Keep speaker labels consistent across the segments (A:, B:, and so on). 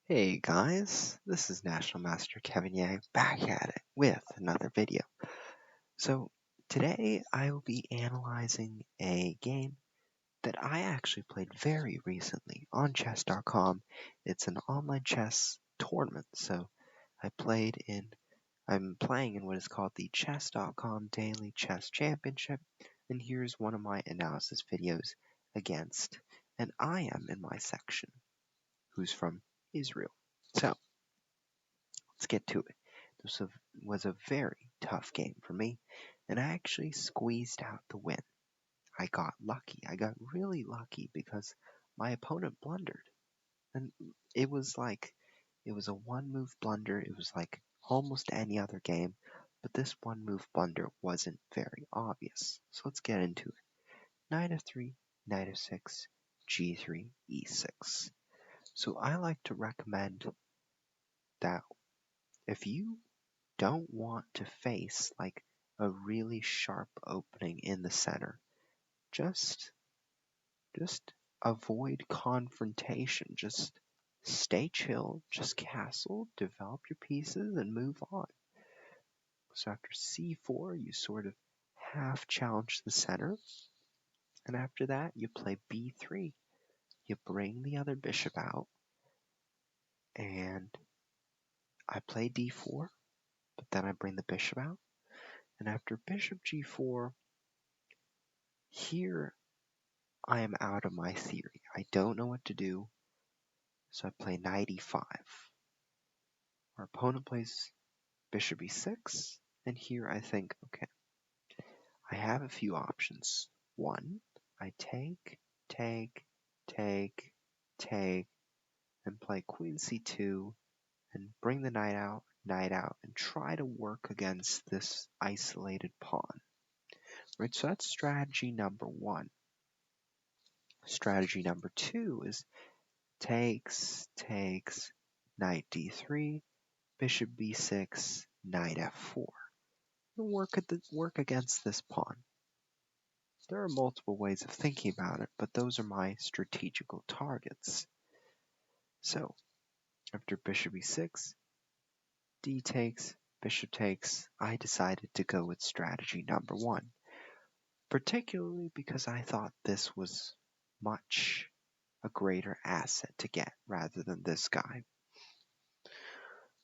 A: Hey guys, this is National Master Kevin Yang back at it with another video. So today I will be analyzing a game that I actually played very recently on chess.com. It's an online chess tournament. I'm playing in what is called the chess.com Daily Chess Championship, and here's one of my analysis videos against an I am in my section who's from Israel. So let's get to it. Was a very tough game for me, and I actually squeezed out the win. I got lucky. I got really lucky because my opponent blundered. And it was a one move blunder. It was like almost any other game, but this one move blunder wasn't very obvious. So let's get into it. Knight f3, knight f6, g3, e6. So I like to recommend that if you don't want to face like a really sharp opening in the center, just avoid confrontation. Just stay chill, just castle, develop your pieces, and move on. So after c4, you sort of half challenge the center, and after that, you play b3. You bring the other bishop out, and I play d4, but then I bring the bishop out, and after bishop g4, here I am out of my theory. I don't know what to do, so I play knight e5. Our opponent plays bishop e6, and here I think, okay, I have a few options. One, I take, take, and play queen c2, and bring the knight out, and try to work against this isolated pawn. Right, so that's strategy number one. Strategy number two is takes, knight d3, bishop b6, knight f4. Work against this pawn. There are multiple ways of thinking about it, but those are my strategical targets. So, after bishop e6, d takes, bishop takes, I decided to go with strategy number one, particularly because I thought this was much a greater asset to get rather than this guy.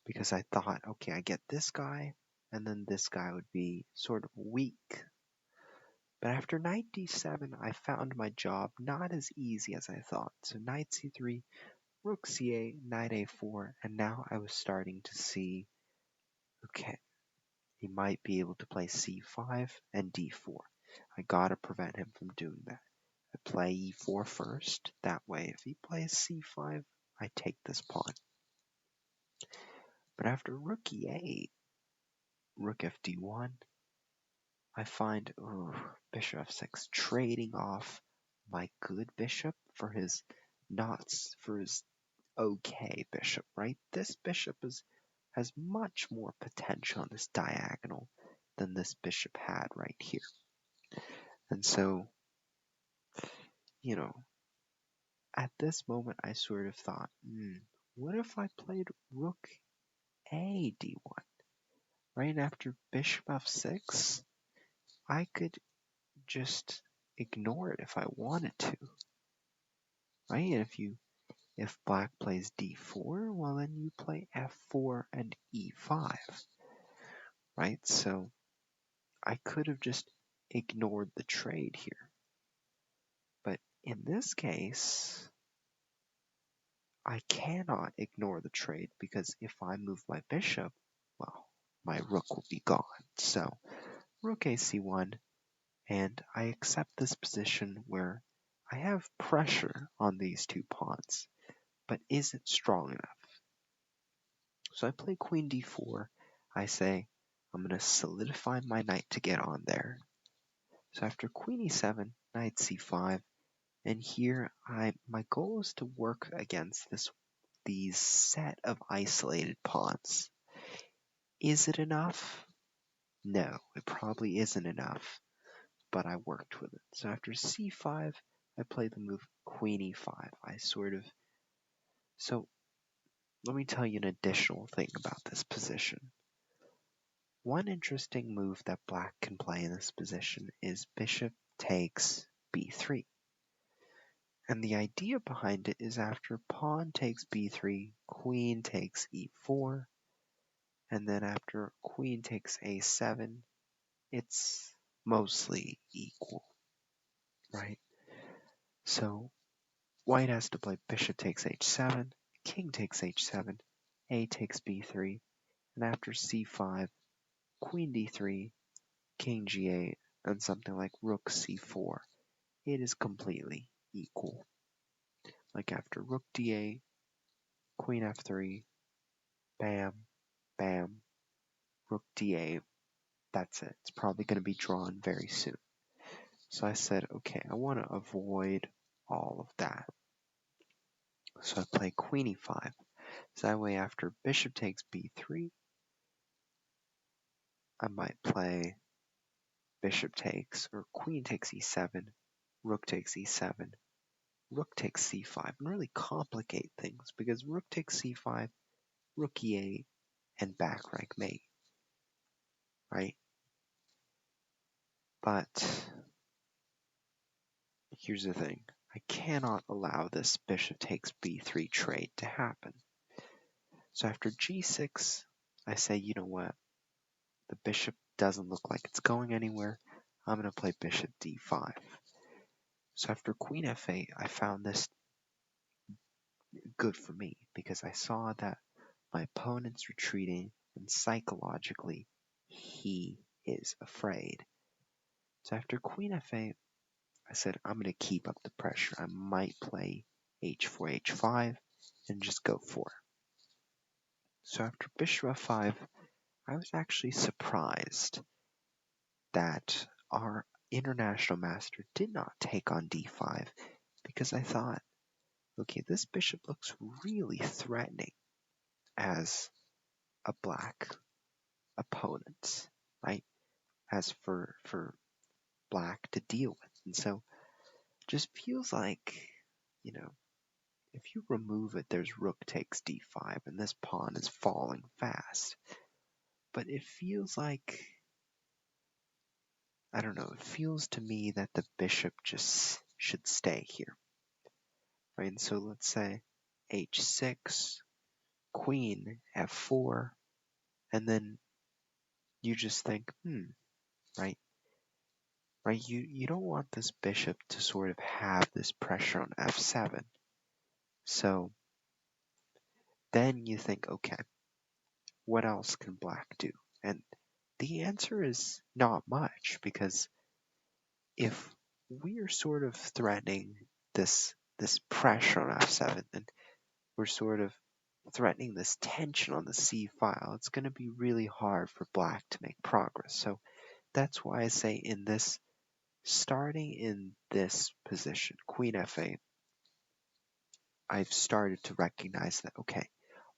A: Because I thought, okay, I get this guy, and then this guy would be sort of weak. But after knight d7, I found my job not as easy as I thought. So knight c3, rook c8, knight a4, and now I was starting to see, okay, he might be able to play c5 and d4. I gotta prevent him from doing that. I play e4 first, that way if he plays c5, I take this pawn. But after rook e8, rook fd1, I find bishop f6 trading off my good bishop for his okay bishop, right? This bishop has much more potential on this diagonal than this bishop had right here. And so, at this moment I sort of thought, what if I played rook a d1? Right after bishop f6, I could just ignore it if I wanted to. Right? And if black plays d4, well then you play f4 and e5. Right? So I could have just ignored the trade here. But in this case, I cannot ignore the trade because if I move my bishop, well, my rook will be gone. So rook ac1, and I accept this position where I have pressure on these two pawns, but is it strong enough? So I play queen d4. I say, I'm going to solidify my knight to get on there. So after queen e7, knight c5, and here my goal is to work against these set of isolated pawns. Is it enough? No, it probably isn't enough, but I worked with it. So after c5, I play the move queen e5. So let me tell you an additional thing about this position. One interesting move that black can play in this position is bishop takes b3. And the idea behind it is after pawn takes b3, queen takes e4, and then after queen takes a7, it's mostly equal, right? So white has to play bishop takes h7, king takes h7, a takes b3, and after c5, queen d3, king g8, and something like rook c4, it is completely equal. Like after rook d8, queen f3, bam, bam, rook d8, that's it. It's probably going to be drawn very soon. So I said, okay, I want to avoid all of that. So I play queen e5. So that way after bishop takes b3, I might play bishop takes, or queen takes e7, rook takes e7, rook takes c5, and really complicate things, because rook takes c5, rook e8, and back rank mate, right? But here's the thing. I cannot allow this bishop takes b3 trade to happen. So after g6, I say, you know what? The bishop doesn't look like it's going anywhere. I'm going to play bishop d5. So after queen f8, I found this good for me because I saw that my opponent's retreating and psychologically he is afraid. So after queen f8, I said I'm going to keep up the pressure. I might play h4, h5 and just go for it. So after bishop f5, I was actually surprised that our international master did not take on d5 because I thought, okay, this bishop looks really threatening as a black opponent, right? As for black to deal with. And so just feels like, you know, if you remove it, there's rook takes d5 and this pawn is falling fast. But it feels like, I don't know, it feels to me that the bishop just should stay here. Right? And so let's say h6, queen f4, and then you just think, right? Right? You don't want this bishop to sort of have this pressure on f7. So then you think, okay, what else can black do? And the answer is not much, because if we're sort of threatening this pressure on f7, and we're sort of threatening this tension on the c file, it's going to be really hard for black to make progress. So that's why I say starting in this position, queen f8, I've started to recognize that, okay,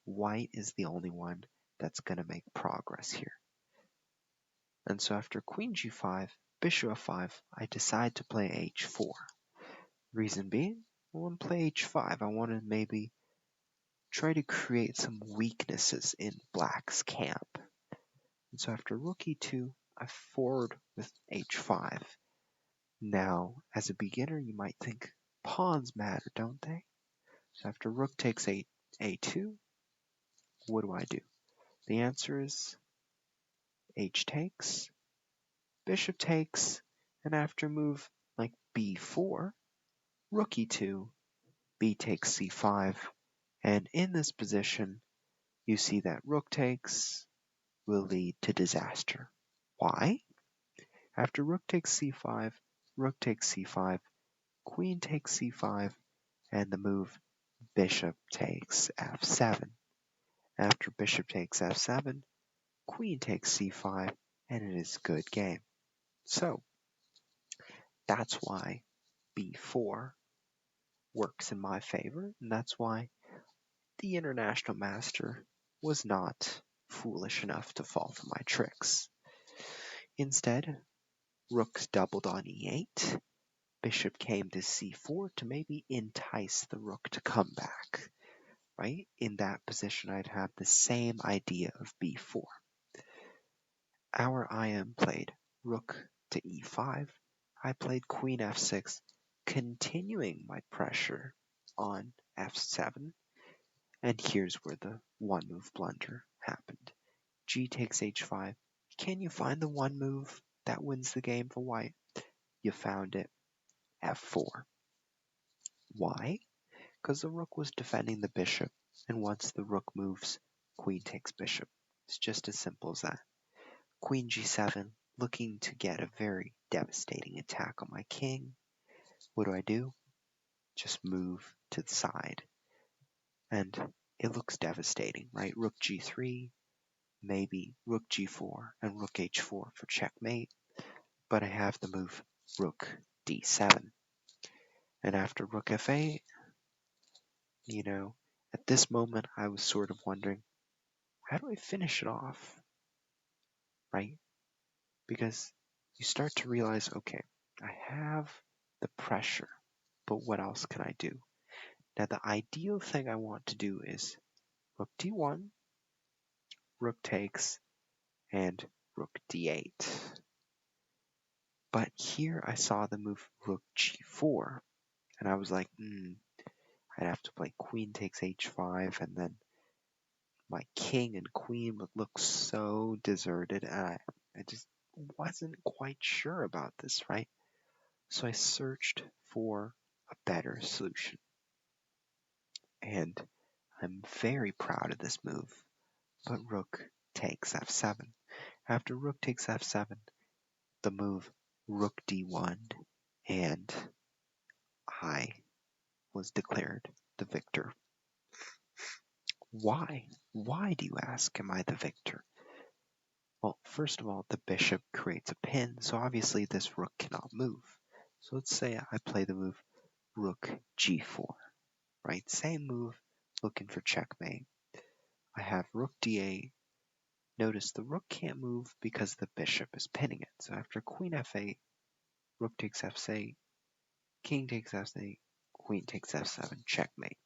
A: white is the only one that's going to make progress here. And so after queen g5, bishop f5, I decide to play h4. Reason being, I want to play h5. I want to maybe try to create some weaknesses in black's camp. And so after rook e2, I forward with h5. Now, as a beginner, you might think pawns matter, don't they? So after rook takes a2, what do? The answer is h takes, bishop takes, and after move like b4, rook e2, b takes c5, and in this position, you see that rook takes will lead to disaster. Why? After rook takes c5, rook takes c5, queen takes c5, and the move bishop takes f7. After bishop takes f7, queen takes c5, and it is a good game. So, that's why b4 works in my favor, and that's why the international master was not foolish enough to fall for my tricks. Instead, rooks doubled on e8, bishop came to c4 to maybe entice the rook to come back. right? In that position, I'd have the same idea of b4. Our IM played rook to e5. I played queen f6, continuing my pressure on f7. And here's where the one move blunder happened. G takes h5. Can you find the one move that wins the game for white? You found it. f4. Why? Because the rook was defending the bishop, and once the rook moves, queen takes bishop. It's just as simple as that. Queen g7, looking to get a very devastating attack on my king. What do? Just move to the side. And it looks devastating, right? Rook g3, maybe rook g4, and rook h4 for checkmate. But I have the move rook d7. And after rook f8, at this moment I was sort of wondering, how do I finish it off, right? Because you start to realize, okay, I have the pressure, but what else can I do? Now, the ideal thing I want to do is rook d1, rook takes, and rook d8. But here I saw the move rook g4, and I was like, I'd have to play queen takes h5, and then my king and queen would look so deserted, and I just wasn't quite sure about this, right? So I searched for a better solution. And I'm very proud of this move, but rook takes f7. After rook takes f7, the move rook d1, and I was declared the victor. Why? Why, do you ask, am I the victor? Well, first of all, the bishop creates a pin, so obviously this rook cannot move. So let's say I play the move rook g4, right? Same move, looking for checkmate. I have rook d8. Notice the rook can't move because the bishop is pinning it. So after queen f8, rook takes f8, king takes f8, queen takes f7, checkmate.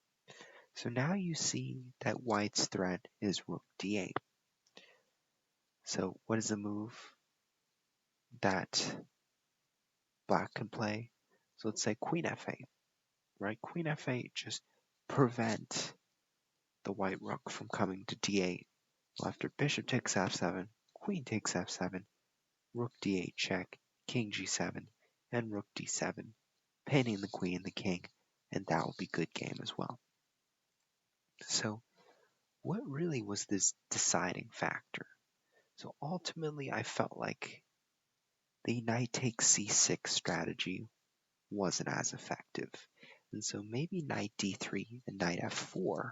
A: So now you see that white's threat is rook d8. So what is the move that black can play? So let's say queen f8, right? Queen f8 just prevent the white rook from coming to d8. Well, after bishop takes f7, queen takes f7, rook d8 check, king g7, and rook d7, pinning the queen, the king, and that will be good game as well. So what really was this deciding factor? So ultimately I felt like the knight takes c6 strategy wasn't as effective. And so maybe knight d3 and knight f4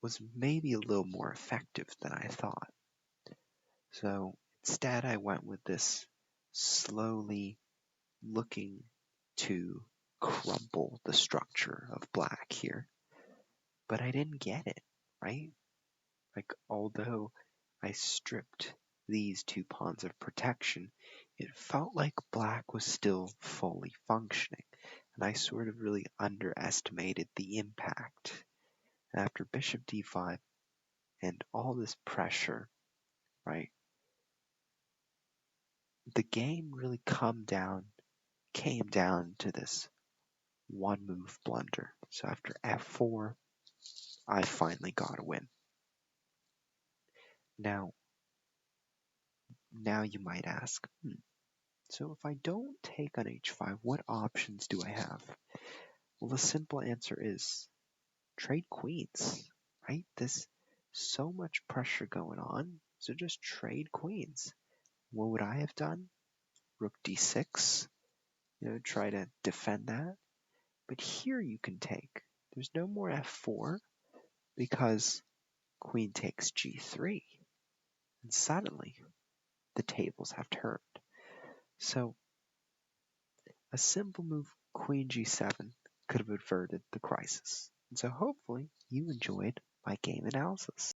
A: was maybe a little more effective than I thought. So instead I went with this slowly looking to crumble the structure of black here. But I didn't get it, right? Like, although I stripped these two pawns of protection, it felt like black was still fully functioning, and I sort of really underestimated the impact. After bishop d5 and all this pressure, right, the game really came down to this one move blunder. So after f4, I finally got a win. Now you might ask, so if I don't take on h5, what options do I have? Well, the simple answer is trade queens, right? There's so much pressure going on, so just trade queens. What would I have done? Rook d6, try to defend that. But here you can take. There's no more f4 because queen takes g3. And suddenly, the tables have turned. So a simple move, queen g7, could have averted the crisis. And so hopefully you enjoyed my game analysis.